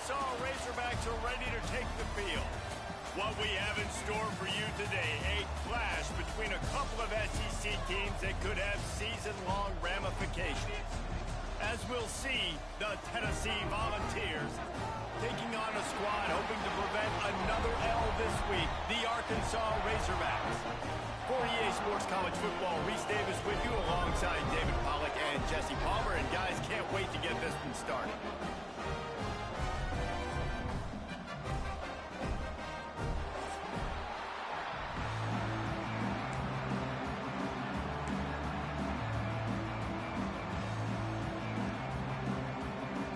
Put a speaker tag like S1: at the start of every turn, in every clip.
S1: Arkansas Razorbacks are ready to take the field. What we have in store for you today, a clash between a couple of SEC teams that could have season-long ramifications. As we'll see, the Tennessee Volunteers taking on a squad hoping to prevent another L this week, the Arkansas Razorbacks. For EA Sports College Football, Reese Davis with you alongside David Pollack and Jesse Palmer. And guys, can't wait to get this one started.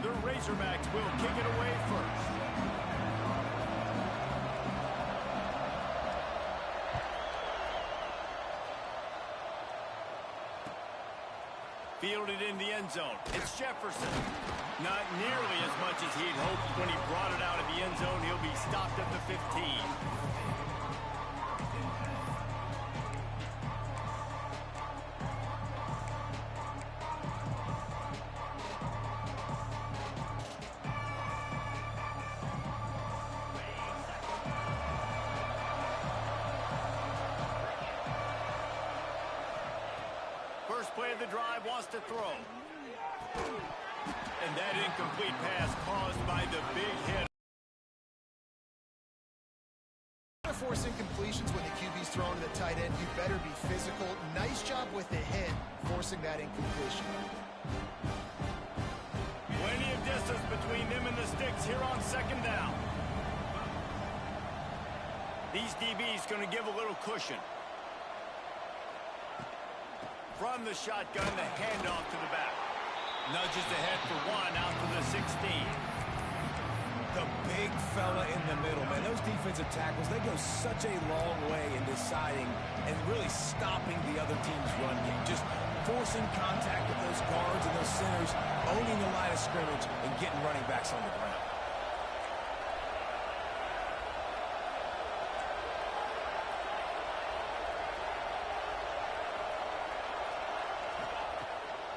S1: The Razorbacks will kick it away first. Fielded in the end zone. It's Jefferson. Not nearly as much as he'd hoped when he brought it out of the end zone. He'll be stopped at the 15. First play of the drive, wants to throw. And that incomplete pass caused by the big hit.
S2: Forcing completions when the QB's thrown to the tight end, you better be physical. Nice job with the hit, forcing that incompletion.
S1: Plenty of distance between them and the sticks here on second down. These DBs going to give a little cushion. From the shotgun, the handoff to the back. Nudges ahead for one, out to the 16.
S3: The big fella in the middle, man. Those defensive tackles, they go such a long way in deciding and really stopping the other team's run game. Just forcing contact with those guards and those centers, owning the line of scrimmage, and getting running backs on the ground.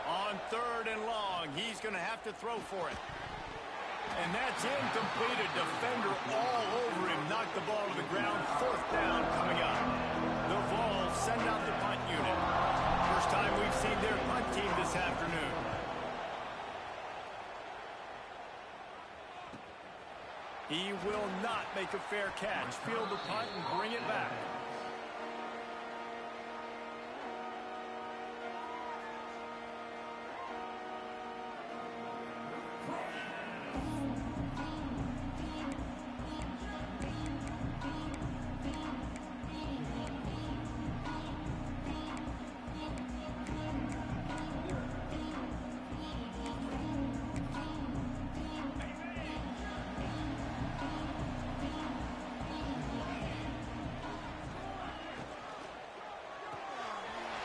S1: On third and long, he's going to have to throw for it. And that's incomplete. A defender all over him. Knocked the ball to the ground. Fourth down coming up. The Vols send out the punt unit. First time we've seen their punt team this afternoon. He will not make a fair catch. Field the punt and bring it back.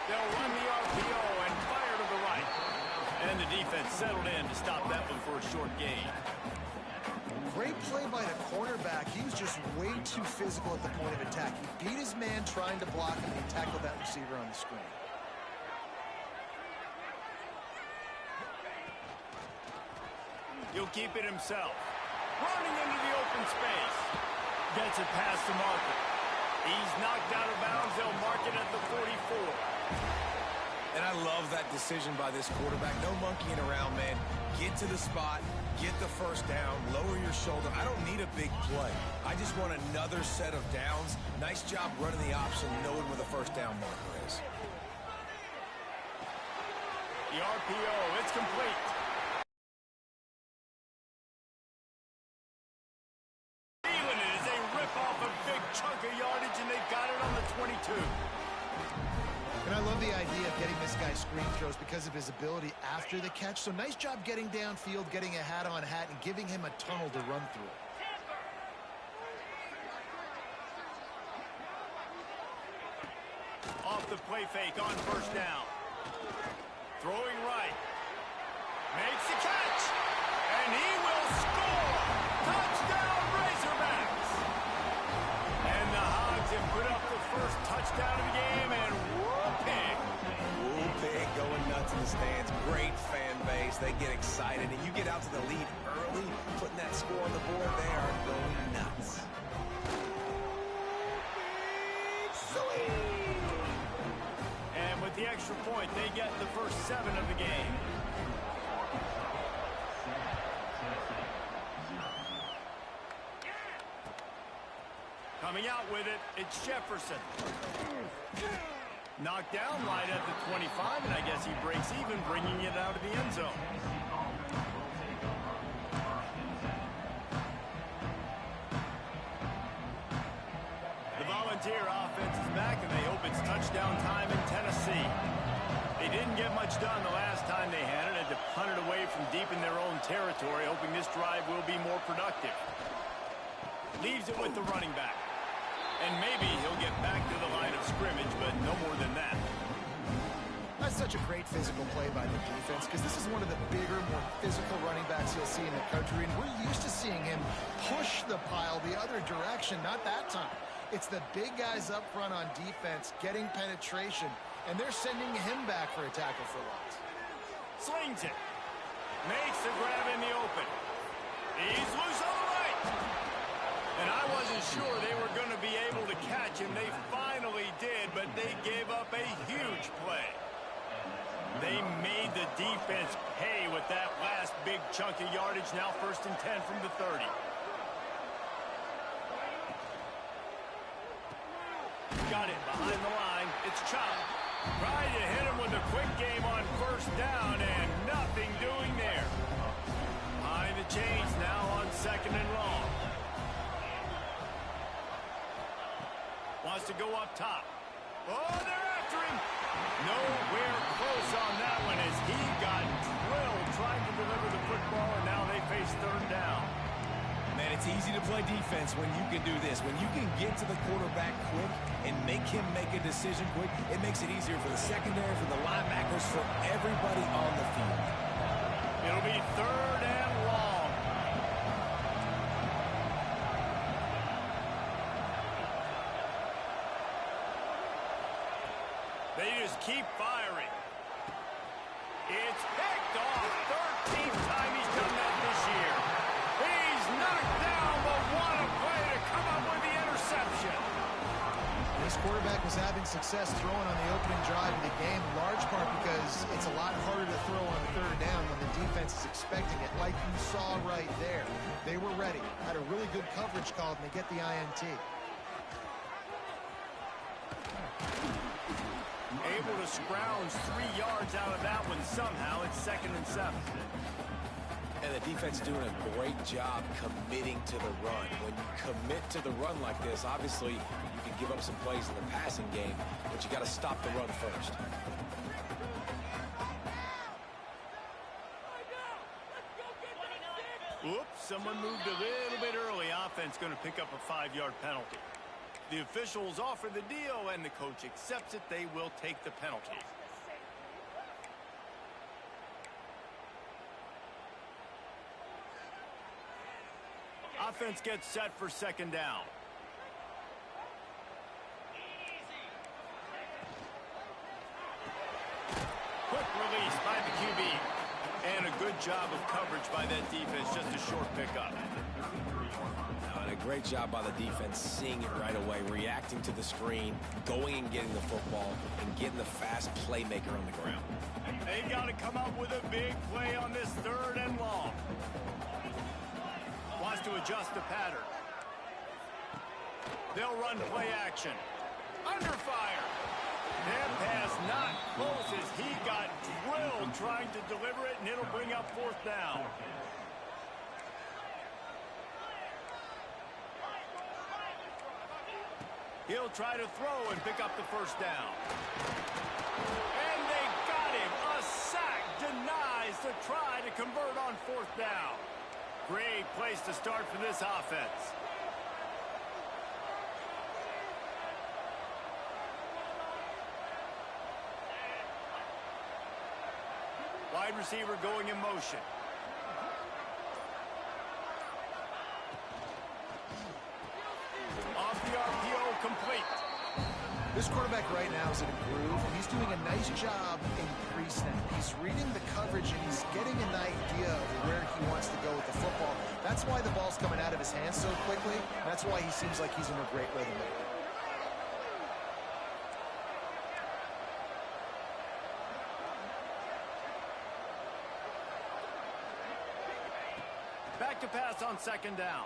S1: They'll run the RPO and fire to the right. And the defense settled in to stop that one for a short gain.
S2: Great play by the cornerback. He was just way too physical at the point of attack. He beat his man trying to block him, and he tackled that receiver on the screen.
S1: He'll keep it himself. Running into the open space. Gets it past the marker. He's knocked out of bounds. They'll mark it at the 44.
S3: And I love that decision by this quarterback. No monkeying around, man. Get to the spot, get the first down, lower your shoulder. I don't need a big play. I just want another set of downs. Nice job running the option, knowing where the first down marker is.
S1: The RPO, it's complete. Feeling it as they rip off a big chunk of yardage, and they've got it on the 22.
S2: And I love the idea of getting this guy screen throws because of his ability after the catch. So nice job getting downfield, getting a hat-on-hat, and giving him a tunnel to run through.
S1: Off the play fake on first down. Throwing right. Makes the catch. And he will score. Touchdown, Razorbacks. And the Hogs have put up the first touchdown of the game, and whooping.
S3: Whooping, going nuts in the stands. Great fan base. They get excited, and you get out to the lead. lead early, putting that score on the board. They are going nuts.
S1: And with the extra point, they get the first 7 of the game. Coming out with it, it's Jefferson. Knocked down right at the 25, and I guess he breaks even, bringing it out of the end zone. The Volunteer offense is back, and they hope it's touchdown time in Tennessee. They didn't get much done the last time they had it, had to punt it away from deep in their own territory, hoping this drive will be more productive. Leaves it with the running back. And maybe he'll get back to the line of scrimmage, but no more than that.
S2: That's such a great physical play by the defense because this is one of the bigger, more physical running backs you'll see in the country, and we're used to seeing him push the pile the other direction, not that time. It's the big guys up front on defense getting penetration, and they're sending him back for a tackle for loss.
S1: Slings it. Makes the grab in the open. He's loose on the right. And I wasn't sure they were going to be able to catch him. They finally did, but they gave up a huge play. They made the defense pay with that last big chunk of yardage. Now 1st and 10 from the 30. Got it behind the line. It's Chop. Trying to hit him with a quick game on 1st down, and nothing doing there. Behind the chains now on 2nd and long. Wants to go up top. Oh, they're after him. Nowhere close on that one as he got drilled trying to deliver the football, and now they face 3rd down.
S3: Man, it's easy to play defense when you can do this. When you can get to the quarterback quick and make him make a decision quick, it makes it easier for the secondary, for the linebackers, for everybody on the field.
S1: It'll be 3rd and long. They just keep firing. It's picked off. 13th time he's done that this year. He's knocked down, but what a play to come up with the interception.
S2: This quarterback was having success throwing on the opening drive of the game, in large part because it's a lot harder to throw on the 3rd down when the defense is expecting it, like you saw right there. They were ready, had a really good coverage call, and they get the INT.
S1: Able to scrounge 3 yards out of that one somehow. It's 2nd and 7.
S3: And the defense doing a great job committing to the run. When you commit to the run like this, obviously you can give up some plays in the passing game, but you got to stop the run first.
S1: Oops, someone moved a little bit early. Offense going to pick up a 5-yard penalty. The officials offer the deal, and the coach accepts it. They will take the penalty. Offense gets set for 2nd down. Quick release by the QB. And a good job of coverage by that defense. Just a short pickup.
S3: And a great job by the defense, seeing it right away, reacting to the screen, going and getting the football, and getting the fast playmaker on the ground.
S1: They've got to come up with a big play on this 3rd and long. Wants to adjust the pattern. They'll run play action. Under fire. That pass not close as he got drilled trying to deliver it, and it'll bring up 4th down. He'll try to throw and pick up the 1st down. And they got him. A sack denies the try to convert on 4th down. Great place to start for this offense. Wide receiver going in motion. Off the RPO, complete.
S2: This quarterback right now is in a groove, and he's doing a nice job in pre-snap. He's reading the coverage, and he's getting an idea of where he wants to go with the football. That's why the ball's coming out of his hands so quickly. That's why he seems like he's in a great rhythm.
S1: Back to pass on second down.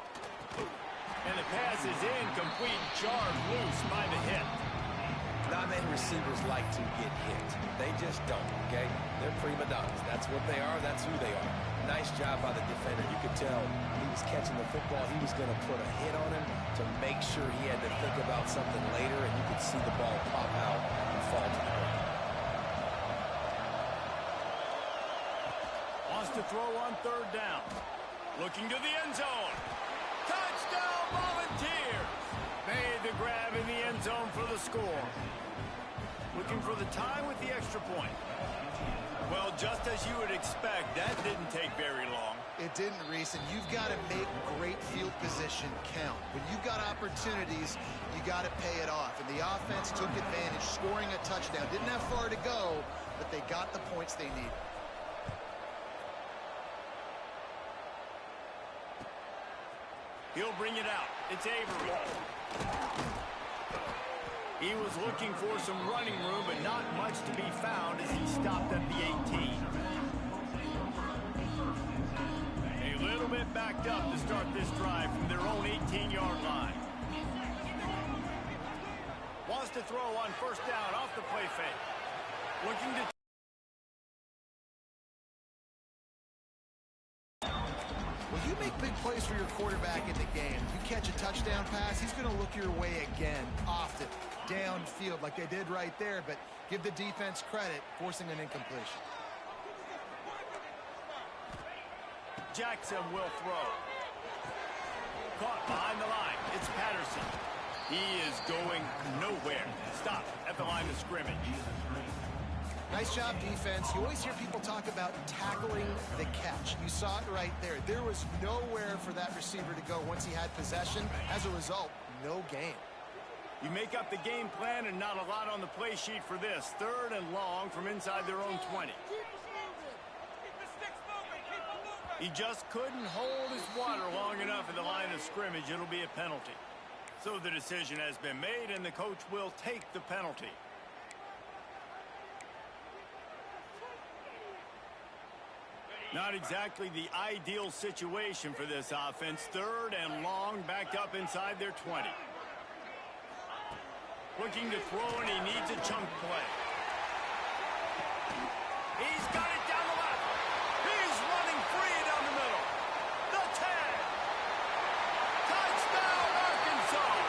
S1: And the pass is incomplete, jarred loose by the hit.
S3: Not many receivers like to get hit. They just don't, okay? They're prima donnas. That's what they are. That's who they are. Nice job by the defender. You could tell he was catching the football. He was going to put a hit on him to make sure he had to think about something later, and you could see the ball pop out and fall to the ground.
S1: Wants to throw on third down. Looking to the end zone. Touchdown Volunteers! Made the grab in the end zone for the score. Looking for the tie with the extra point. Well, just as you would expect, that didn't take very long.
S2: It didn't, Reese, and you've got to make great field position count. When you've got opportunities, you got to pay it off. And the offense took advantage, scoring a touchdown. Didn't have far to go, but they got the points they needed.
S1: He'll bring it out. It's Avery. He was looking for some running room, but not much to be found as he stopped at the 18. A little bit backed up to start this drive from their own 18-yard line. Wants to throw on first down off the play fake. Looking to...
S2: Well, you make big plays for your quarterback in the game. You catch a touchdown pass, he's going to look your way again, often, downfield like they did right there, but give the defense credit, forcing an incompletion.
S1: Jackson will throw. Caught behind the line. It's Patterson. He is going nowhere. Stop at the line of scrimmage.
S2: Nice job, defense. You always hear people talk about tackling the catch. You saw it right there. There was nowhere for that receiver to go once he had possession. As a result, no gain.
S1: You make up the game plan and not a lot on the play sheet for this. Third and long from inside their own 20. He just couldn't hold his water long enough at the line of scrimmage. It'll be a penalty. So the decision has been made, and the coach will take the penalty. Not exactly the ideal situation for this offense. Third and long, backed up inside their 20. Looking to throw, and he needs a chunk play. He's got it down the left. He's running free down the middle. The 10. Touchdown, Arkansas.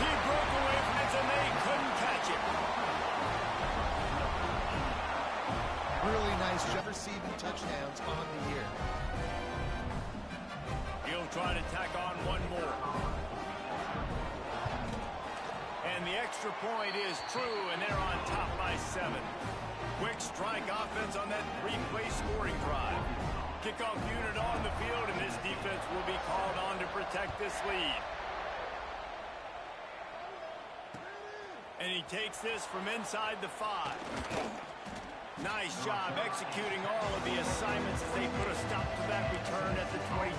S1: He broke away from it, and they couldn't catch it.
S2: Really nice job receiving touchdowns on the year.
S1: He'll try to tack on one more. And the extra point is true, and they're on top by 7. Quick strike offense on that 3-play scoring drive. Kickoff unit on the field, and this defense will be called on to protect this lead. And he takes this from inside the 5. Nice job executing all of the assignments as they put a stop to that return at the 22.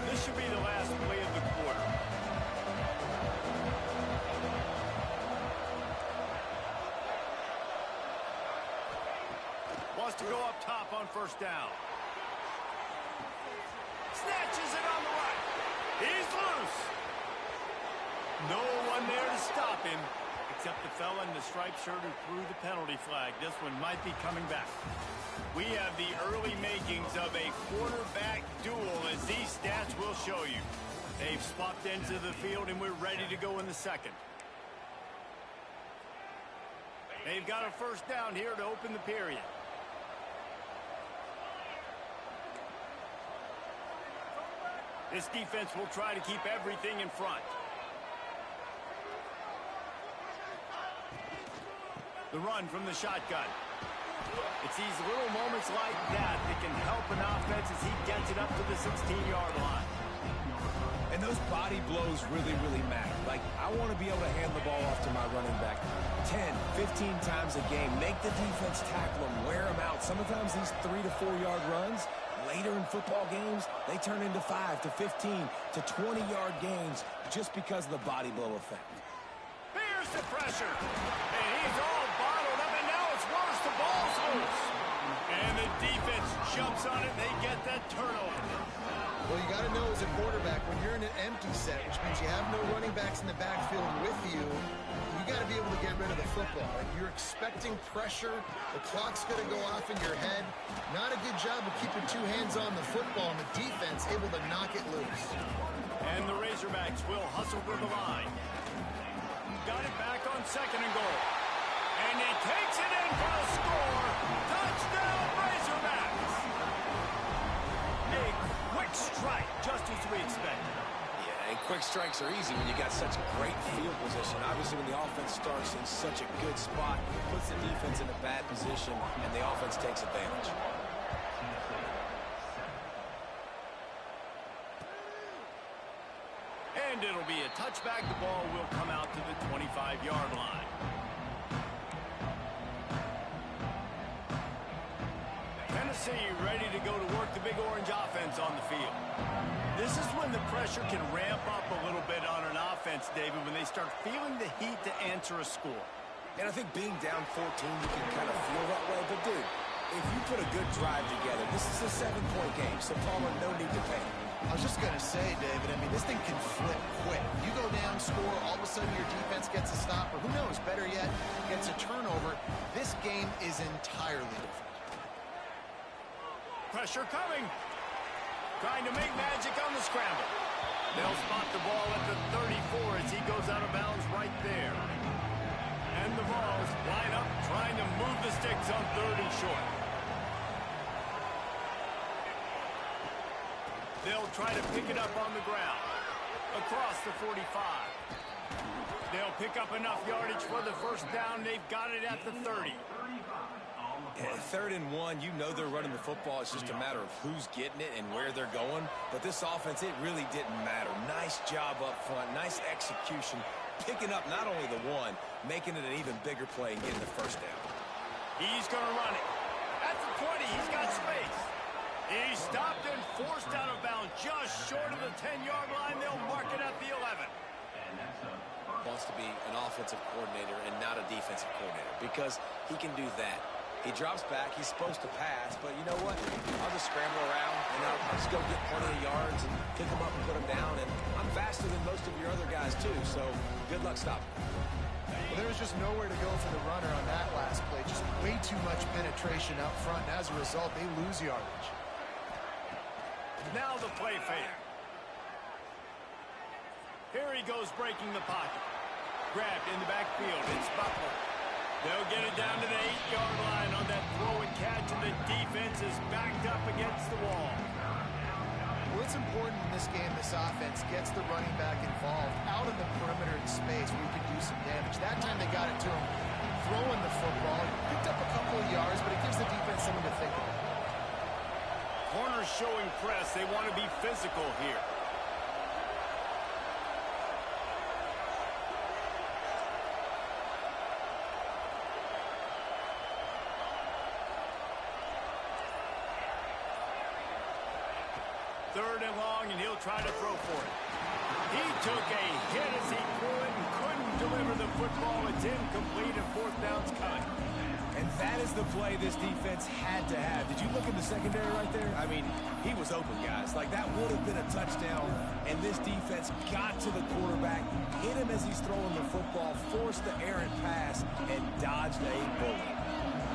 S1: This should be the last play of the quarter. Wants to go up top on first down. Snatches it on the right. He's loose. No one there to stop him, except the fella in the striped shirt who threw the penalty flag. This one might be coming back. We have the early makings of a quarterback duel, as these stats will show you. They've swapped into the field, and we're ready to go in the second. They've got a first down here to open the period. This defense will try to keep everything in front. The run from the shotgun. It's these little moments like that that can help an offense as he gets it up to the 16-yard line.
S3: And those body blows really, really matter. Like, I want to be able to hand the ball off to my running back 10, 15 times a game. Make the defense tackle them, wear them out. Sometimes these 3 to 4 yard runs, later in football games, they turn into 5 to 15 to 20 yard gains just because of the body blow effect.
S1: Here's the pressure. And he's all bottled up, and now it's worse. The ball's loose. And the defense jumps on it, and they get that turnover.
S2: Well, you got to know as a quarterback, when you're in an empty set, which means you have no running backs in the backfield with you, you got to be able to get rid of the football. Like, you're expecting pressure. The clock's going to go off in your head. Not a good job of keeping 2 hands on the football, and the defense able to knock it loose.
S1: And the Razorbacks will hustle to the line. Got it back on 2nd and goal. And he takes it in for a score. Touchdown, Razorbacks! A quick strike, just as we expected.
S3: Yeah, and quick strikes are easy when you got such great field position. Obviously, when the offense starts in such a good spot, it puts the defense in a bad position, and the offense takes advantage.
S1: And it'll be a touchback. The ball will come out to the 25-yard line. Tennessee ready to go to work the Big Orange offense on the field. This is when the pressure can ramp up a little bit on an offense, David, when they start feeling the heat to answer a score.
S3: And I think being down 14, you can kind of feel that way. But, dude, if you put a good drive together, this is a 7-point game, so Palmer, no need to panic.
S2: I was just going to say, David, I mean, this thing can flip quick. You go down, score, all of a sudden your defense gets a stop, or who knows, better yet, gets a turnover. This game is entirely different.
S1: Pressure coming. Trying to make magic on the scramble. They'll spot the ball at the 34 as he goes out of bounds right there. And the Vols line up, trying to move the sticks on 3rd and short. They'll try to pick it up on the ground. Across the 45. They'll pick up enough yardage for the first down. They've got it at the 30.
S3: At 3rd and 1, you know they're running the football. It's just a matter of who's getting it and where they're going. But this offense, it really didn't matter. Nice job up front. Nice execution. Picking up not only the 1, making it an even bigger play and getting the first down.
S1: He's going to run it. At the 20, he's got space. He's stopped and forced out of bounds just short of the 10-yard line. They'll mark it at the 11.
S3: Wants to be an offensive coordinator and not a defensive coordinator because he can do that. He drops back. He's supposed to pass, but you know what? I'll just scramble around, and I'll just go get plenty of yards and pick them up and put them down. And I'm faster than most of your other guys, too, so good luck stopping.
S2: Well, there was just nowhere to go for the runner on that last play. Just way too much penetration up front, and as a result, they lose yardage.
S1: Now the play fake. Here he goes breaking the pocket. Grabbed in the backfield. It's Butler. They'll get it down to the 8-yard line on that throw and catch, and the defense is backed up against the wall.
S2: Well, it's important in this game this offense gets the running back involved out in the perimeter in space where he can do some damage. That time they got it to him throwing the football. He picked up a couple of yards, but it gives the defense something to think about.
S1: Corners showing press. They want to be physical here. Third and long, and he'll try to throw for it. He took a hit as he threw it and couldn't deliver the football. It's incomplete, and 4th down's coming.
S3: And that is the play this defense had to have. Did you look at the secondary right there? I mean, he was open, guys. Like, that would have been a touchdown, and this defense got to the quarterback, hit him as he's throwing the football, forced the errant pass, and dodged a bullet.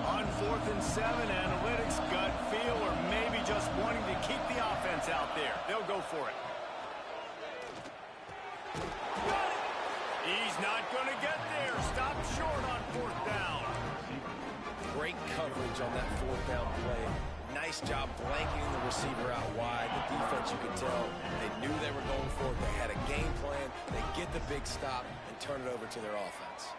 S1: On 4th and 7, analytics, gut feel, or maybe just wanting to keep the offense out there. They'll go for it. Got it! He's not going to get there. Stop short on 4th down.
S3: Great coverage on that 4th down play. Nice job blanking the receiver out wide. The defense, you could tell, they knew they were going for it. They had a game plan. They get the big stop and turn it over to their offense.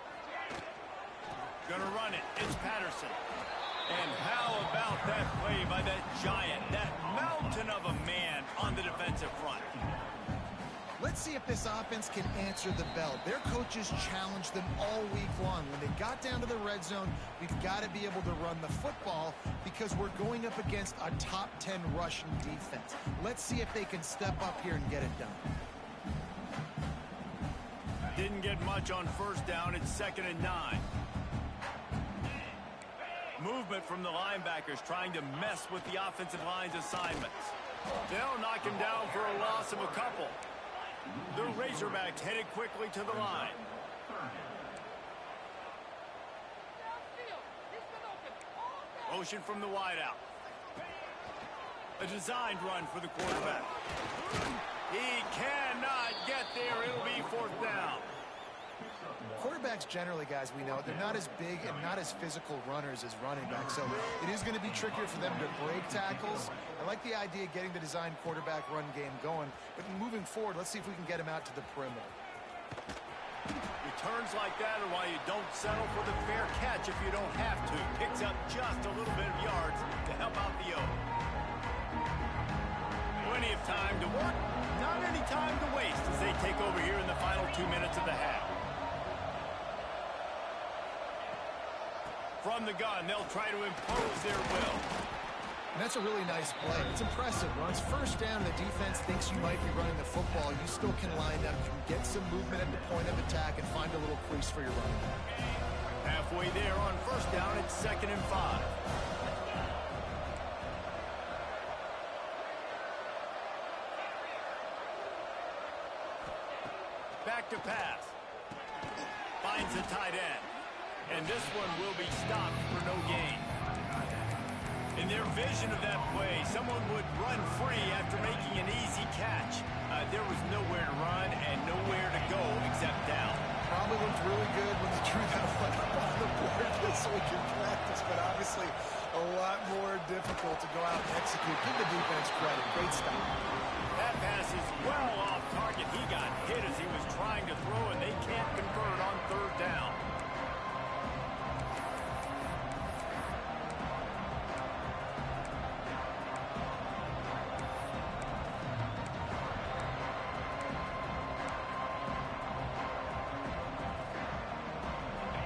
S1: Gonna run it. It's Patterson. And how about that play by that giant, that mountain of a man on the defensive front?
S2: see if this offense can answer the bell. Their coaches challenged them all week long. When they got down to the red zone, we've got to be able to run the football because we're going up against a top 10 rushing defense. Let's see if they can step up here and get it done.
S1: Didn't get much on first down. It's 2nd and 9. Movement from the linebackers trying to mess with the offensive line's assignments. They'll knock him down for a loss of a couple. The Razorbacks headed quickly to the line. Motion from the wideout. A designed run for the quarterback. He cannot get there. It'll be 4th down.
S2: Quarterbacks generally, guys, we know, they're not as big and not as physical runners as running backs, so it is going to be trickier for them to break tackles. I like the idea of getting the designed quarterback run game going, but moving forward, let's see if we can get him out to the perimeter.
S1: Returns like that are why you don't settle for the fair catch if you don't have to. Picks up just a little bit of yards to help out the O. Plenty of time to work, not any time to waste as they take over here in the final 2 minutes of the half. From the gun, they'll try to impose their will.
S2: And that's a really nice play. It's impressive. When it's first down and the defense thinks you might be running the football, you still can line up, you can get some movement at the point of attack and find a little crease for your running back.
S1: Halfway there on first down, it's 2nd and 5. Back to pass. Finds the tight end. And this one will be stopped for no gain. In their vision of that play, someone would run free after making an easy catch. There was nowhere to run and nowhere to go except down.
S2: Probably looked really good when they drew that one up on the board just so we can practice, but obviously a lot more difficult to go out and execute. Give the defense credit. Great stop.
S1: That pass is well off target. He got hit as he was trying to throw, and they can't convert on 3rd down.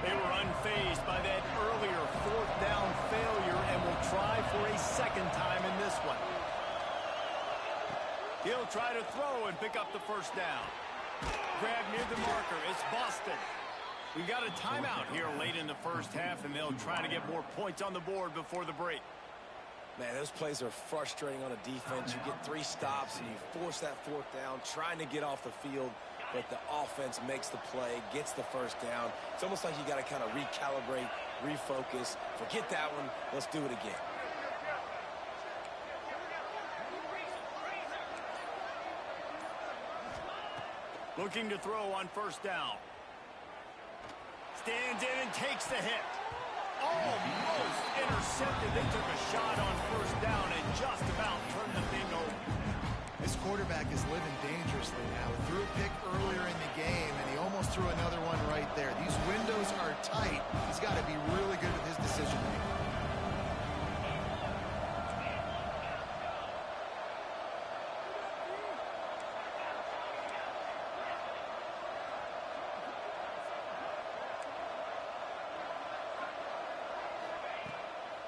S1: They were unfazed by that earlier 4th down failure and will try for a 2nd time in this one. He'll try to throw and pick up the 1st down. Grab near the marker. It's Boston. We've got a timeout here late in the first half, and they'll try to get more points on the board before the break.
S3: Man, those plays are frustrating on a defense. You get 3 stops, and you force that 4th down, trying to get off the field, but the offense makes the play, gets the 1st down. It's almost like you got to kind of recalibrate, refocus. Forget that one. Let's do it again.
S1: Looking to throw on 1st down. Stands in and takes the hit. Almost intercepted. They took a shot on 1st down and just about turned the thing over.
S2: This quarterback is living dangerously now. He threw a pick earlier in the game, and he almost threw another one right there. These windows are tight. He's got to be really good with his decision-making.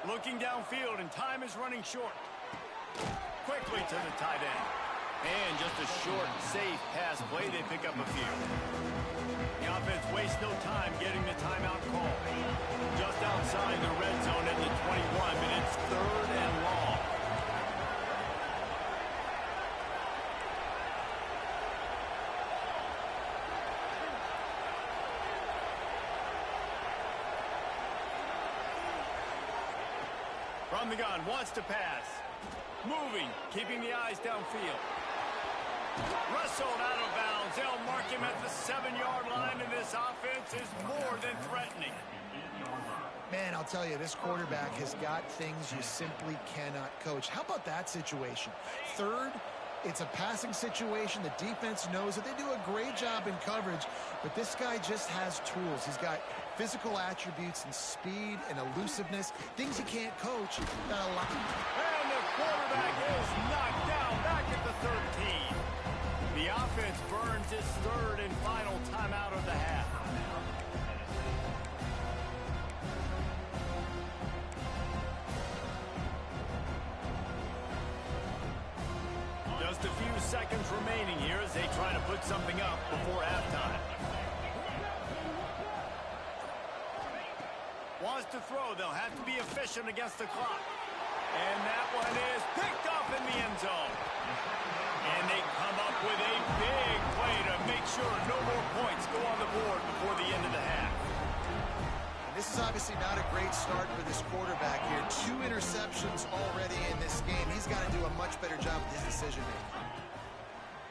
S1: Looking downfield, and time is running short. Quickly to the tight end. And just a short, safe pass play. They pick up a few. The offense wastes no time getting the timeout call. Just outside the red zone at the 21, but it's 3rd and long. From the gun, wants to pass. Moving, keeping the eyes downfield. Wrestled out of bounds. They'll mark him at the 7-yard line, and this offense is more than threatening.
S2: Man, I'll tell you, this quarterback has got things you simply cannot coach. How about that situation? 3rd, it's a passing situation. The defense knows that they do a great job in coverage, but this guy just has tools. He's got physical attributes and speed and elusiveness, things you can't coach.
S1: And the quarterback is knocked down back at the 13. The offense burns Just a few seconds remaining here as they try to put something up before halftime. Wants to throw. They'll have to be efficient against the clock. And that one is picked up in the end zone. And they come up with a big play to make sure no more points go on the board before the end of the half.
S2: And this is obviously not a great start for this quarterback here. 2 interceptions already in this game. He's got to do a much better job with his decision-making.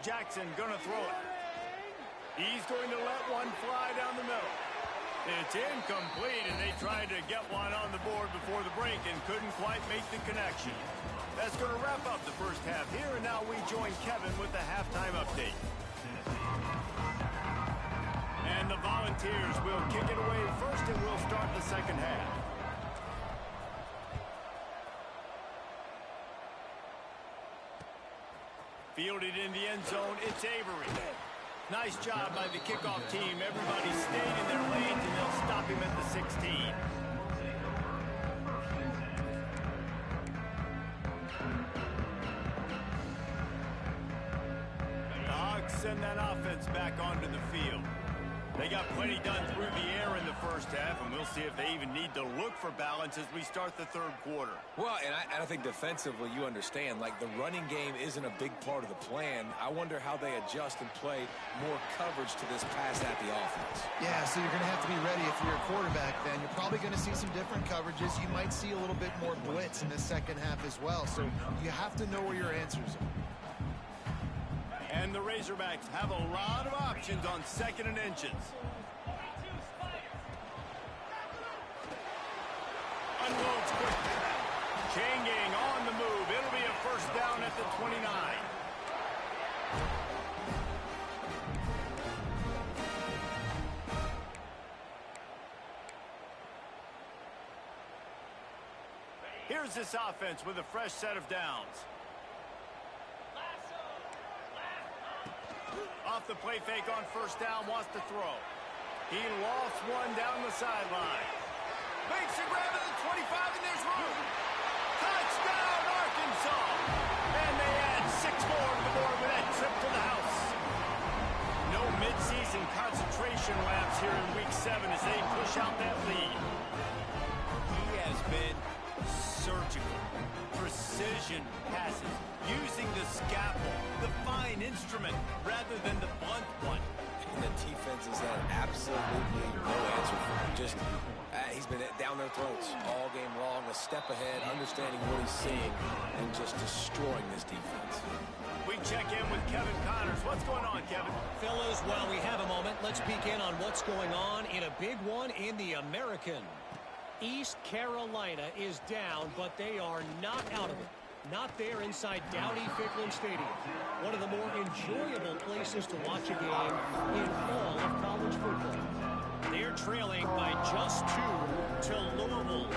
S1: Jackson going to throw it. He's going to let one fly down the middle. It's incomplete, and they tried to get one on the board before the break and couldn't quite make the connection. That's going to wrap up the first half here, and now we join Kevin with the halftime update. And the Volunteers will kick it away first, and we'll start the second half. Fielded in the end zone, it's Avery. Nice job by the kickoff team. Everybody stayed in their lanes, and they'll stop him at the 16. The Hogs send that offense back onto the field. They got plenty done through the air in the first half, and we'll see if they even need to look for balance as we start the third quarter.
S3: Well, and I think defensively, you understand, like the running game isn't a big part of the plan. I wonder how they adjust and play more coverage to this pass-happy offense.
S2: Yeah, so you're going to have to be ready if you're a quarterback then. You're probably going to see some different coverages. You might see a little bit more blitz in the second half as well. So you have to know where your answers are.
S1: And the Razorbacks have a lot of options on 2nd and inches. Unloads quickly. Chain gang on the move. It'll be a first down at the 29. Here's this offense with a fresh set of downs. Off the play fake on first down, wants to throw. He lost one down the sideline. Makes a grab at the 25, and there's room. Touchdown, Arkansas! And they add 6 more to the board with that trip to the house. No midseason concentration laps here in Week 7 as they push out that lead. He has been surgical. Precision passes, using the scalpel, the fine instrument, rather than the blunt one.
S3: And the defense has had absolutely no answer for him. Just, he's been down their throats all game long, a step ahead, understanding what he's seeing, and just destroying this defense.
S1: We check in with Kevin Connors. What's going on, Kevin?
S4: Fellas, while we have a moment, let's peek in on what's going on in a big one in the American. East Carolina is down, but they are not out of it. Not there inside Dowdy-Ficklin Stadium. One of the more enjoyable places to watch a game in all of college football. They're trailing by just 2 to Louisville.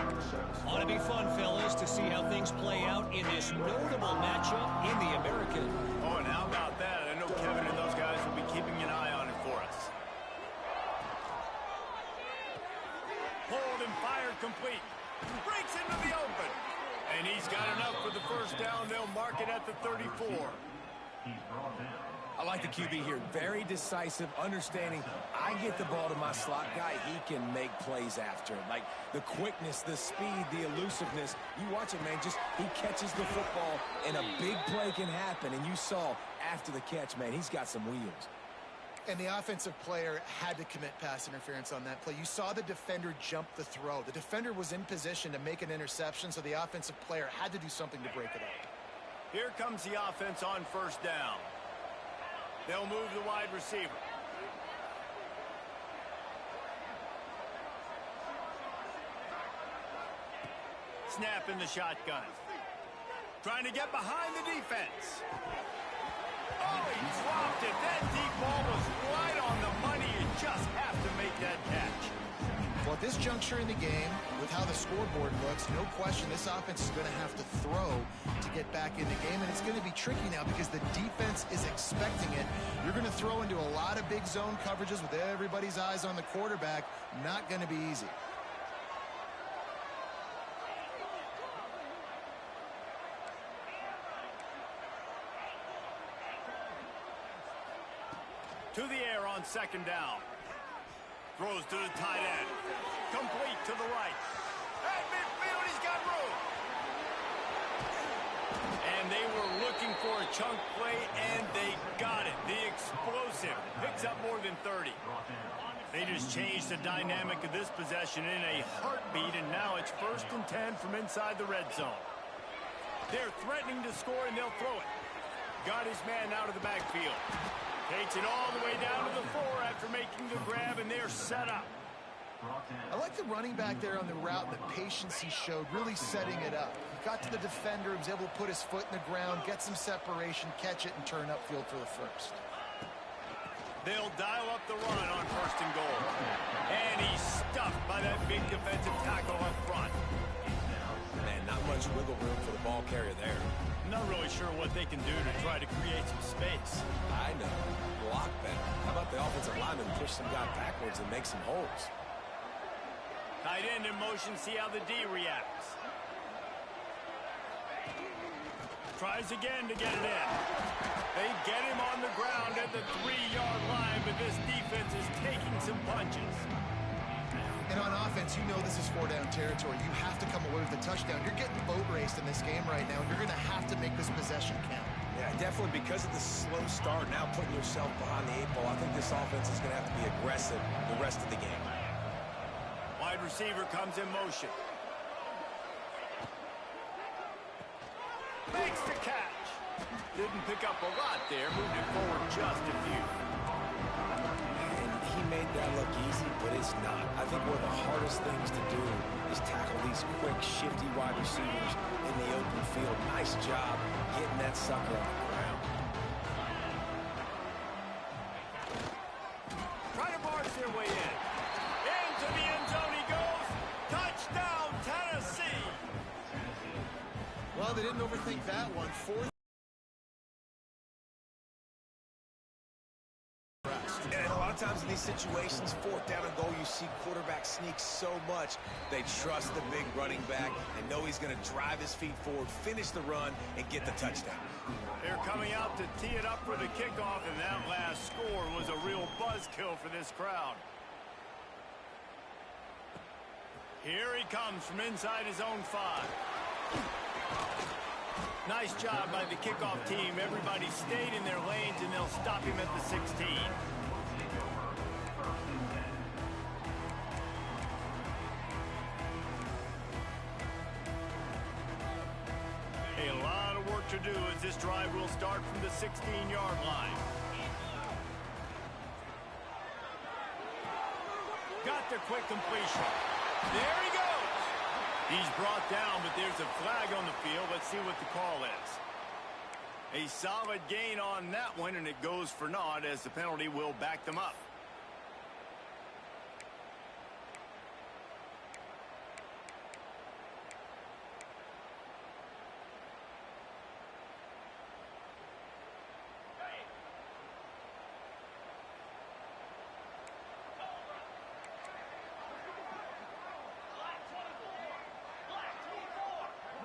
S4: Ought to be fun, fellas, to see how things play out in this notable matchup in the American.
S1: Oh, and how about that? I know Kevin and those guys will be keeping an eye on it for us. Pulled and fired complete. Breaks into the open. And he's got enough for the first down. They'll mark it at the 34.
S3: I like the QB here. Very decisive, understanding I get the ball to my slot guy, he can make plays after. Like the quickness, the speed, the elusiveness. You watch it, man. Just he catches the football and a big play can happen. And you saw after the catch, man, he's got some wheels.
S2: And the offensive player had to commit pass interference on that play. You saw the defender jump the throw. The defender was in position to make an interception, so the offensive player had to do something to break it up.
S1: Here comes the offense on first down. They'll move the wide receiver. Snap in the shotgun. Trying to get behind the defense. Oh, he dropped it. That deep ball was right on the money. You just have to make that catch.
S2: Well, at this juncture in the game, with how the scoreboard looks, no question this offense is going to have to throw to get back in the game, and it's going to be tricky now because the defense is expecting it. You're going to throw into a lot of big zone coverages with everybody's eyes on the quarterback. Not going to be easy.
S1: To the air on second down. Throws to the tight end. Complete to the right. At midfield, he's got room. And they were looking for a chunk play, and they got it. The explosive picks up more than 30. They just changed the dynamic of this possession in a heartbeat, and now it's 1st and 10 from inside the red zone. They're threatening to score, and they'll throw it. Got his man out of the backfield. Takes it all the way down to the 4 after making the grab, and they're set up.
S2: I like the running back there on the route and the patience he showed, really setting it up. He got to the defender, he was able to put his foot in the ground, get some separation, catch it, and turn upfield for the first.
S1: They'll dial up the run on 1st and goal. And he's stuffed by that big defensive tackle up front.
S3: Man, not much wiggle room for the ball carrier there.
S1: Not really sure what they can do to try to create some space.
S3: I know. Block better. How about the offensive lineman push some guy backwards and make some holes?
S1: Tight end in motion, see how the D reacts. Tries again to get it in. They get him on the ground at the 3-yard line, but this defense is taking some punches.
S2: And on offense, you know this is 4-down territory. You have to come away with a touchdown. You're getting boat raced in this game right now, and you're going to have to make this possession count.
S3: Yeah, definitely because of the slow start, now putting yourself behind the 8 ball, I think this offense is going to have to be aggressive the rest of the game.
S1: Wide receiver comes in motion. Makes the catch. Didn't pick up a lot there. Moved it forward just a few.
S3: And he made that look easy, but it's not. I think one of the hardest things to do is tackle these quick, shifty wide receivers in the open field. Nice job getting that sucker on the ground.
S1: Trying to march their way in. Into the end zone he goes. Touchdown, Tennessee.
S2: Well, they didn't overthink that one. 4th.
S3: And a lot of times in these situations, 4th down and goal, you see quarterbacks sneak so much. They trust the big running back and know he's going to drive his feet forward, finish the run, and get the touchdown.
S1: They're coming out to tee it up for the kickoff, and that last score was a real buzzkill for this crowd. Here he comes from inside his own 5. Nice job by the kickoff team. Everybody stayed in their lanes, and they'll stop him at the 16. A lot of work to do as this drive will start from the 16-yard line. Got the quick completion. There he goes. He's brought down, but there's a flag on the field. Let's see what the call is. A solid gain on that one, and it goes for naught as the penalty will back them up.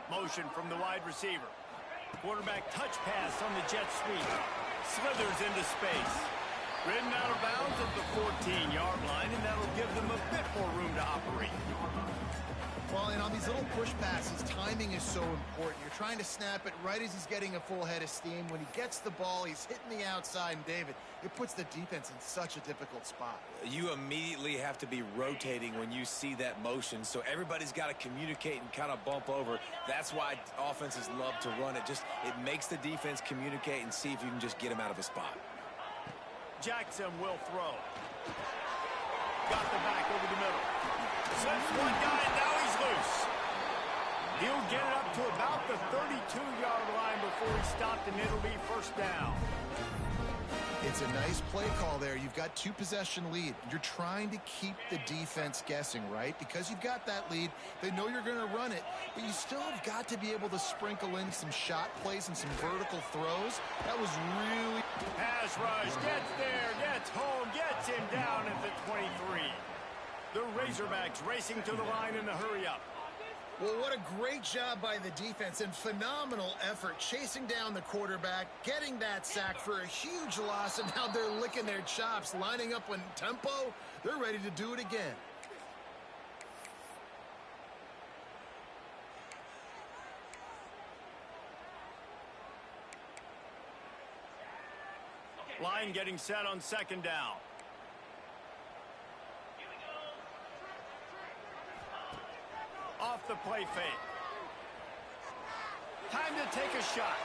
S1: Motion from the wide receiver. Quarterback touch pass on the jet sweep. Slithers into space. Ridden out of bounds at the 14-yard line, and that'll give them a bit more room to operate.
S2: Well, and on these little push passes, timing is so important. You're trying to snap it right as he's getting a full head of steam. When he gets the ball, he's hitting the outside, and David, it puts the defense in such a difficult spot.
S3: You immediately have to be rotating when you see that motion, so everybody's got to communicate and kind of bump over. That's why offenses love to run it. It makes the defense communicate and see if you can just get him out of a spot.
S1: Jackson will throw. Got the back over the middle. Slips one guy, and now he's loose. He'll get it up to about the 32-yard line before he's stopped, and it'll be 1st down.
S2: It's a nice play call there. You've got 2-possession lead. You're trying to keep the defense guessing, right? Because you've got that lead, they know you're going to run it, but you still have got to be able to sprinkle in some shot plays and some vertical throws. That was really...
S1: Pass rush, gets there, gets home, gets him down at the 23. The Razorbacks racing to the line in the hurry up.
S2: Well, what a great job by the defense and phenomenal effort chasing down the quarterback, getting that sack for a huge loss, and now they're licking their chops, lining up in tempo. They're ready to do it again.
S1: Line getting set on second down. Off the play fake. Time to take a shot.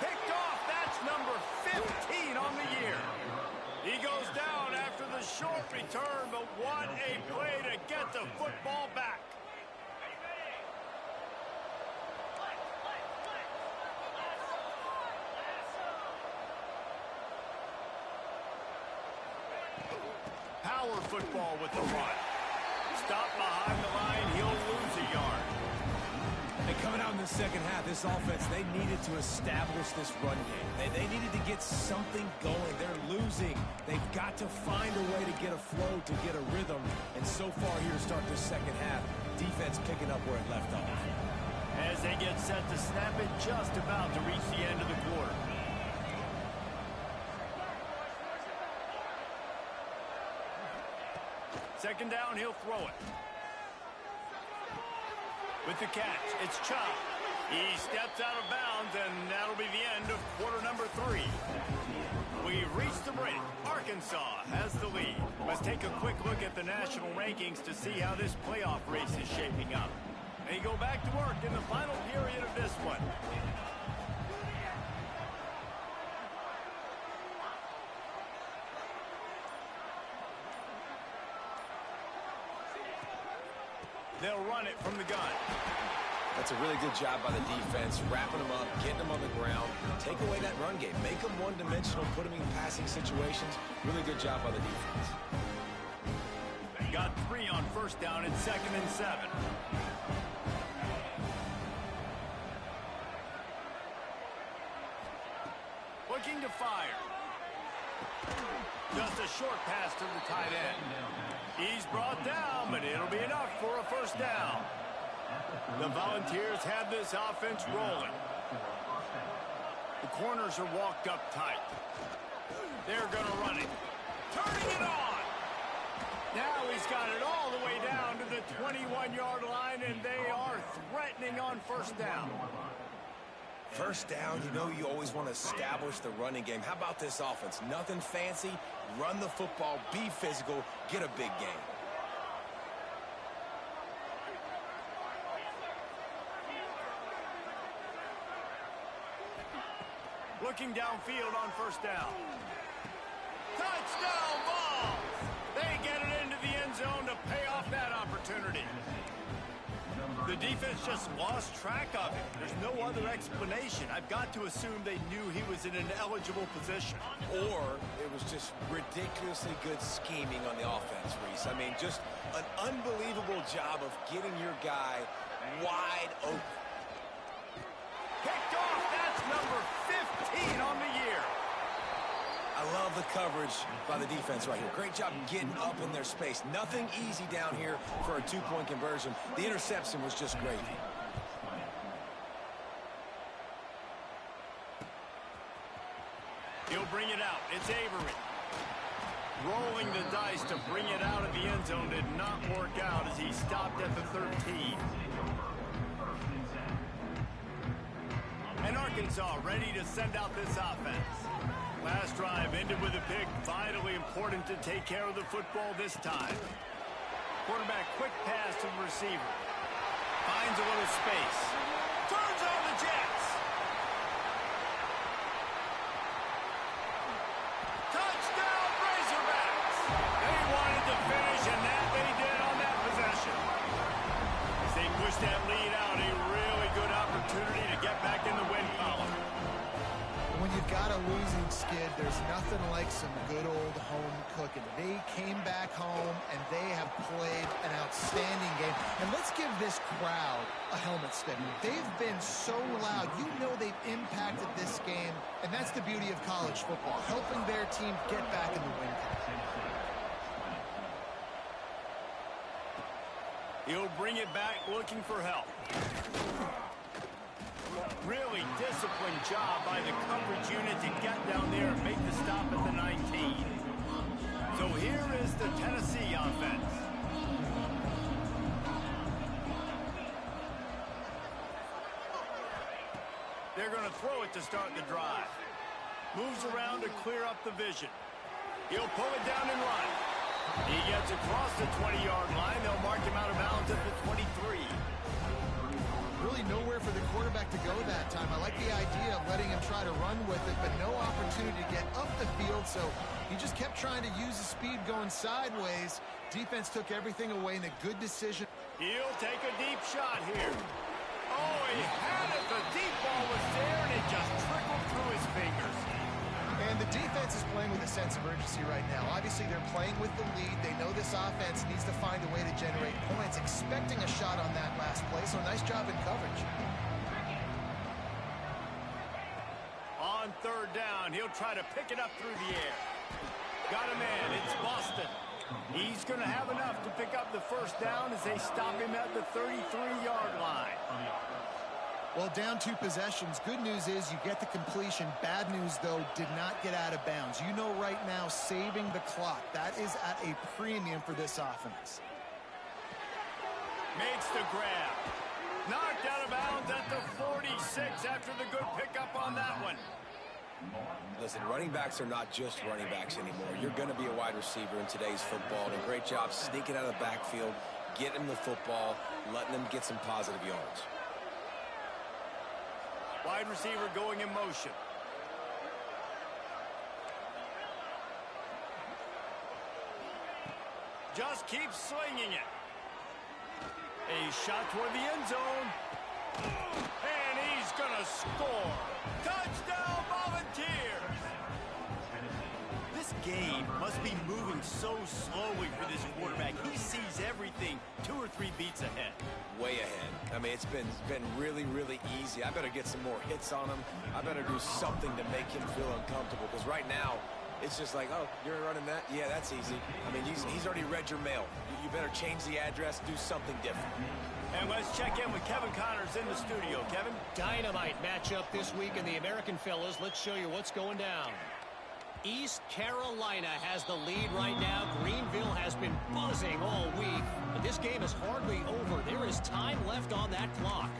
S1: Picked off. That's number 15 on the year. He goes down after the short return, but what a play to get the football back. Power football with the run. Stop behind the line, he'll lose a yard.
S3: And coming out in the second half, this offense, they needed to establish this run game. They needed to get something going. They're losing. They've got to find a way to get a flow, to get a rhythm. And so far here to start this second half, defense picking up where it left off.
S1: As they get set to snap it, just about to reach the end of the quarter. Second down, he'll throw it. With the catch, it's Chubb. He steps out of bounds, and that'll be the end of quarter number 3. We've reached the break. Arkansas has the lead. Let's take a quick look at the national rankings to see how this playoff race is shaping up. They go back to work in the final period of this one. They'll run it from the gun.
S3: That's a really good job by the defense, wrapping them up, getting them on the ground. Take away that run game. Make them one-dimensional, put them in passing situations. Really good job by the defense.
S1: Got 3 on first down and 2nd and 7. Looking to fire. Just a short pass to the tight end. He's brought down, but it'll be enough for a first down. The Volunteers have this offense rolling. The corners are walked up tight. They're going to run it. Turning it on. Now he's got it all the way down to the 21-yard line, and they are threatening on first down.
S3: First down, you know you always want to establish the running game. How about this offense? Nothing fancy. Run the football, be physical, get a big gain.
S1: Looking downfield on first down. Touchdown ball! They get it into the end zone to pay off that opportunity. The defense just lost track of it. There's no other explanation. I've got to assume they knew he was in an eligible position.
S3: Or it was just ridiculously good scheming on the offense, Reese. I mean, just an unbelievable job of getting your guy wide open.
S1: Picked off. That's number 15 on the year.
S3: I love the coverage by the defense right here. Great job getting up in their space. Nothing easy down here for a 2-point conversion. The interception was just great.
S1: He'll bring it out. It's Avery. Rolling the dice to bring it out of the end zone did not work out as he stopped at the 13. And Arkansas ready to send out this offense. Last drive ended with a pick. Vitally important to take care of the football this time. Quarterback quick pass to the receiver. Finds a little space. Turns on the Jets. Touchdown Razorbacks. They wanted to finish, and that they did on that possession. As they push that lead out, a really good opportunity to get back in the win column.
S2: When you've got a losing skid, there's nothing like some good old home cooking. They came back home, and they have played an outstanding game. And let's give this crowd a helmet stick. They've been so loud. You know they've impacted this game, and that's the beauty of college football, helping their team get back in the win column.
S1: He'll bring it back looking for help. Really disciplined job by the coverage unit to get down there and make the stop at the 19. So here is the Tennessee offense. They're going to throw it to start the drive. Moves around to clear up the vision. He'll pull it down and run. He gets across the 20-yard line. They'll mark him out of bounds at the 23.
S2: Really nowhere for the quarterback to go that time. I like the idea of letting him try to run with it, but no opportunity to get up the field, so he just kept trying to use the speed going sideways. Defense took everything away, and a good decision.
S1: He'll take a deep shot here. Oh, he had it. The deep ball was there, and it just trickled through his fingers.
S2: And the defense is playing with a sense of urgency right now. Obviously, they're playing with the lead. They know this offense needs to find a way to generate points, expecting a shot on that last play, so nice job in coverage.
S1: On third down, he'll try to pick it up through the air. Got a man. It's Boston. He's going to have enough to pick up the first down as they stop him at the 33-yard line.
S2: Well, down 2 possessions. Good news is you get the completion. Bad news, though, did not get out of bounds. You know right now, saving the clock. That is at a premium for this offense.
S1: Makes the grab. Knocked out of bounds at the 46 after the good pickup on that one.
S3: Listen, running backs are not just running backs anymore. You're going to be a wide receiver in today's football. And a great job sneaking out of the backfield, getting them the football, letting them get some positive yards.
S1: Wide receiver going in motion. Just keeps swinging it. A shot toward the end zone. And he's going to score. Touchdown, Volunteers! This game must be moving so slowly for this quarterback. He sees everything 2 or 3 beats ahead.
S3: Way ahead. I mean, it's been really, really easy. I better get some more hits on him. I better do something to make him feel uncomfortable, because right now, it's just like, oh, you're running that? Yeah, that's easy. I mean, he's already read your mail. You better change the address, do something different.
S1: And let's check in with Kevin Connors in the studio. Kevin?
S4: Dynamite matchup this week in the American, fellas. Let's show you what's going down. East Carolina has the lead right now. Greenville has been buzzing all week, but this game is hardly over. There is time left on that clock.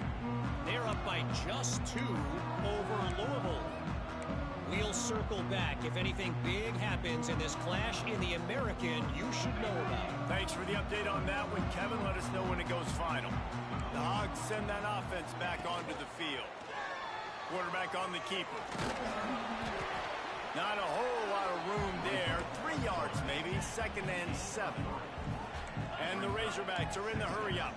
S4: They're up by just 2 over Louisville. We'll circle back. If anything big happens in this clash in the American, you should know about.
S1: Thanks for the update on that one, Kevin. Let us know when it goes final. The Hogs send that offense back onto the field. Quarterback on the keeper. Not a whole lot of room there. 3 yards maybe, 2nd and 7. And the Razorbacks are in the hurry up.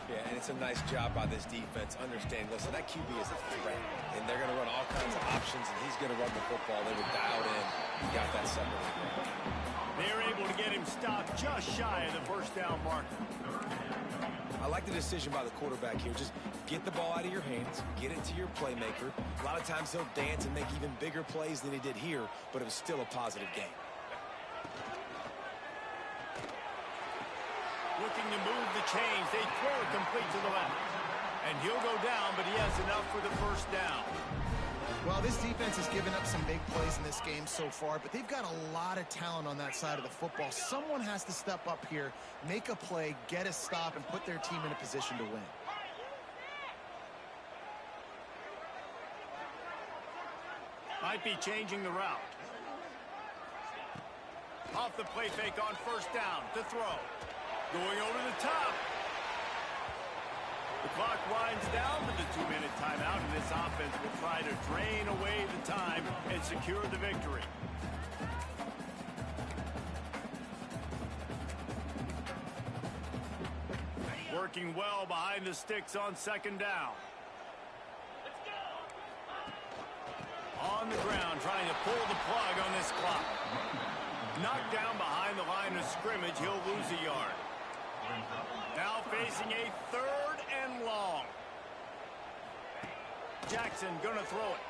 S3: Yeah, and it's a nice job by this defense. Understand, listen, that QB is a threat, and they're going to run all kinds of options, and he's going to run the football. They were dialed in. He got that separated.
S1: They're able to get him stopped just shy of the first down marker.
S3: I like the decision by the quarterback here. Just get the ball out of your hands, get it to your playmaker. A lot of times he'll dance and make even bigger plays than he did here, but it was still a positive game.
S1: Looking to move the chains. They throw it complete to the left. And he'll go down, but he has enough for the first down.
S2: Well, this defense has given up some big plays in this game so far, but they've got a lot of talent on that side of the football. Someone has to step up here, make a play, get a stop, and put their team in a position to win.
S1: Might be changing the route. Off the play fake on first down to throw. Going over the top. The clock winds down with the 2-minute timeout, and this offense will try to drain away the time and secure the victory. Working well behind the sticks on 2nd down. On the ground, trying to pull the plug on this clock. Knocked down behind the line of scrimmage, he'll lose a yard. Now facing a 3rd and long. Jackson gonna throw it.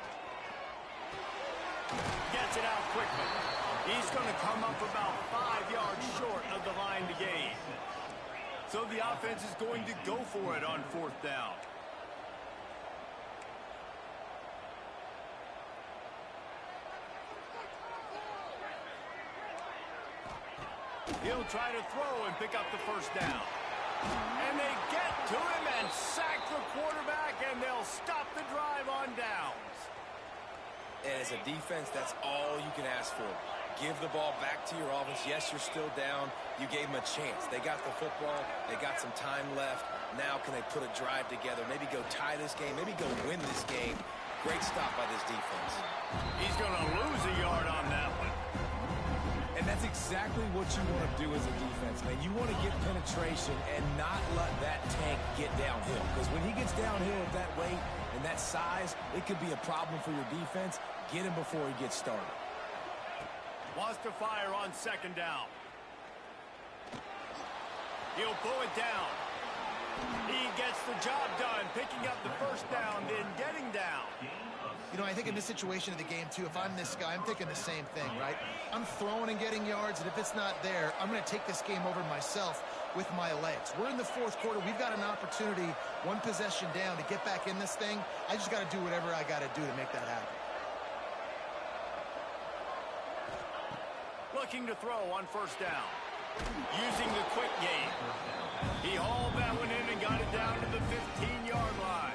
S1: Gets it out quickly. He's gonna come up about 5 yards short of the line to gain. So the offense is going to go for it on 4th down. He'll try to throw and pick up the 1st down. And they get to him and sack the quarterback, and they'll stop the drive on downs.
S3: And as a defense, that's all you can ask for. Give the ball back to your offense. Yes, you're still down. You gave them a chance. They got the football. They got some time left. Now can they put a drive together? Maybe go tie this game. Maybe go win this game. Great stop by this defense.
S1: He's going to lose a yard on that one.
S3: And that's exactly what you want to do as a defense, man. You want to get penetration and not let that tank get downhill. Because when he gets downhill at that weight and that size, it could be a problem for your defense. Get him before he gets started.
S1: Wants to fire on 2nd down. He'll pull it down. He gets the job done, picking up the 1st down, then getting down.
S2: You know, I think in this situation of the game, too, if I'm this guy, I'm thinking the same thing, right? I'm throwing and getting yards, and if it's not there, I'm going to take this game over myself with my legs. We're in the 4th quarter. We've got an opportunity, 1 possession down, to get back in this thing. I just got to do whatever I got to do to make that happen.
S1: Looking to throw on 1st down. Using the quick game. He hauled that one in and got it down to the 15-yard line.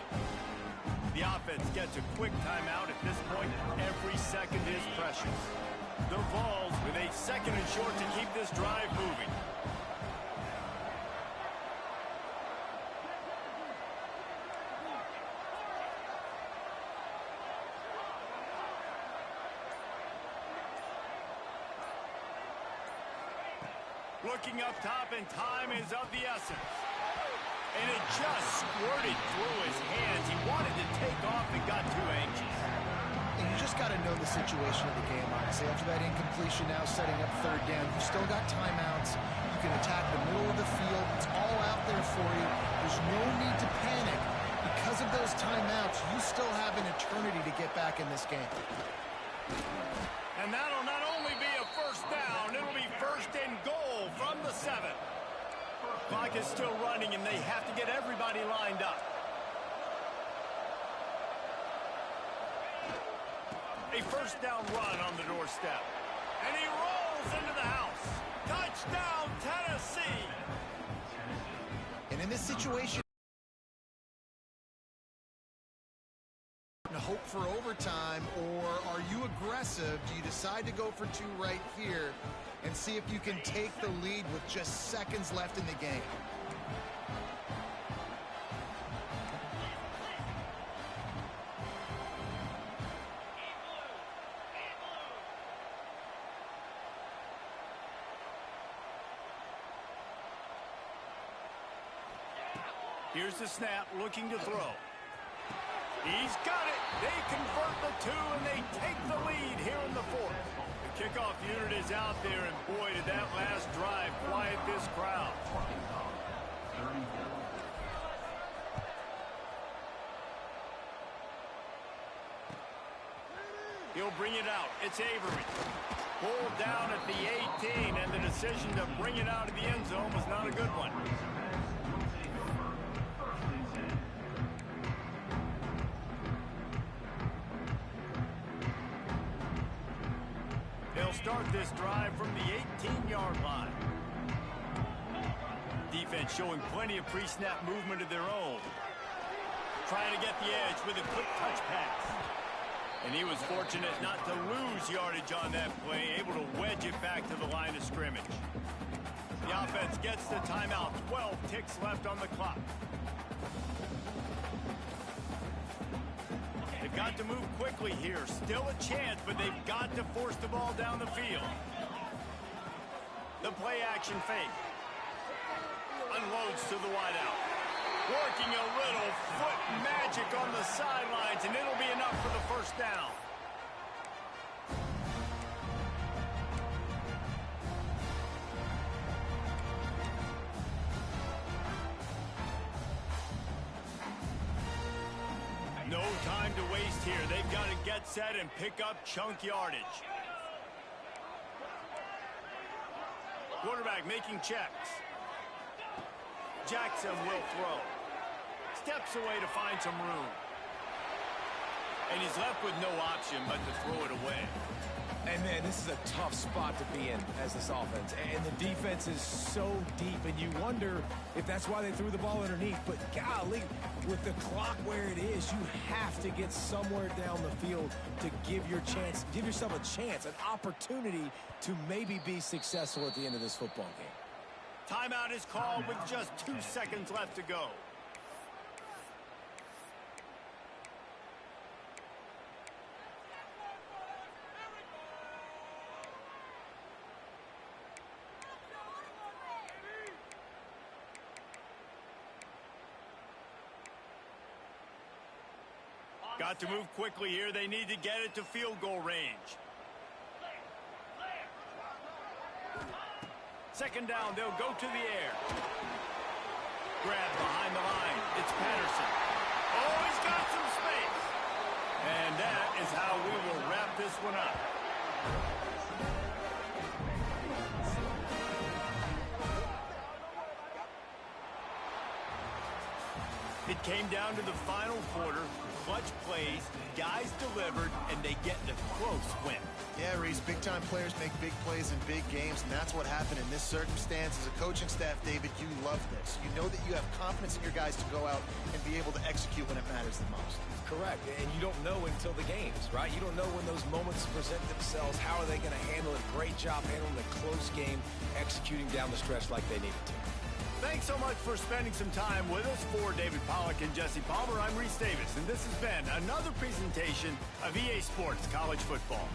S1: The offense gets a quick timeout. At this point, every second is precious. The Vols with a 2nd and short to keep this drive moving. Looking up top, and time is of the essence. And it just squirted through his hands. He wanted to take off and got too anxious.
S2: And you just got to know the situation of the game, honestly. After that incompletion, now setting up 3rd down, you still got timeouts. You can attack the middle of the field. It's all out there for you. There's no need to panic. Because of those timeouts, you still have an eternity to get back in this game.
S1: And that'll not only be a 1st down, it'll be 1st and goal from the 7. Clock is still running, and they have to get everybody lined up. A 1st down run on the doorstep. And he rolls into the house. Touchdown, Tennessee!
S2: And in this situation, hope for overtime, or are you aggressive? Do you decide to go for 2 right here and see if you can take the lead with just seconds left in the game?
S1: Here's the snap, looking to throw. He's got it. They convert the 2, and they take the lead here in the 4th. The kickoff unit is out there, and boy, did that last drive quiet this crowd. He'll bring it out. It's Avery. Pulled down at the 18, and the decision to bring it out of the end zone was not a good one. Start this drive from the 18-yard line. Defense showing plenty of pre-snap movement of their own. Trying to get the edge with a quick touch pass. And he was fortunate not to lose yardage on that play, able to wedge it back to the line of scrimmage. The offense gets the timeout. 12 ticks left on the clock. Got to move quickly here. Still a chance, but they've got to force the ball down the field. The play action fake. Unloads to the wideout. Working a little foot magic on the sidelines, and it'll be enough for the 1st down. No time to waste here. They've got to get set and pick up chunk yardage. Quarterback making checks. Jackson will throw. Steps away to find some room. And he's left with no option but to throw it away.
S3: And, man, this is a tough spot to be in as this offense. And the defense is so deep, and you wonder if that's why they threw the ball underneath. But, golly, with the clock where it is, you have to get somewhere down the field to give yourself a chance, an opportunity to maybe be successful at the end of this football game.
S1: Timeout is called with just 2 seconds left to go. Got to move quickly here. They need to get it to field goal range. Second down, they'll go to the air. Grab behind the line. It's Patterson. Oh, he's got some space. And that is how we will wrap this one up. It came down to the final quarter. Clutch plays, guys delivered, and they get the close win.
S2: Yeah, Reese, big-time players make big plays in big games, and that's what happened in this circumstance. As a coaching staff, David, you love this. You know that you have confidence in your guys to go out and be able to execute when it matters the most.
S3: Correct, and you don't know until the games, right? You don't know when those moments present themselves. How are they going to handle it? Great job handling a close game, executing down the stretch like they needed to.
S1: Thanks so much for spending some time with us. For David Pollack and Jesse Palmer, I'm Reese Davis, and this has been another presentation of EA Sports College Football.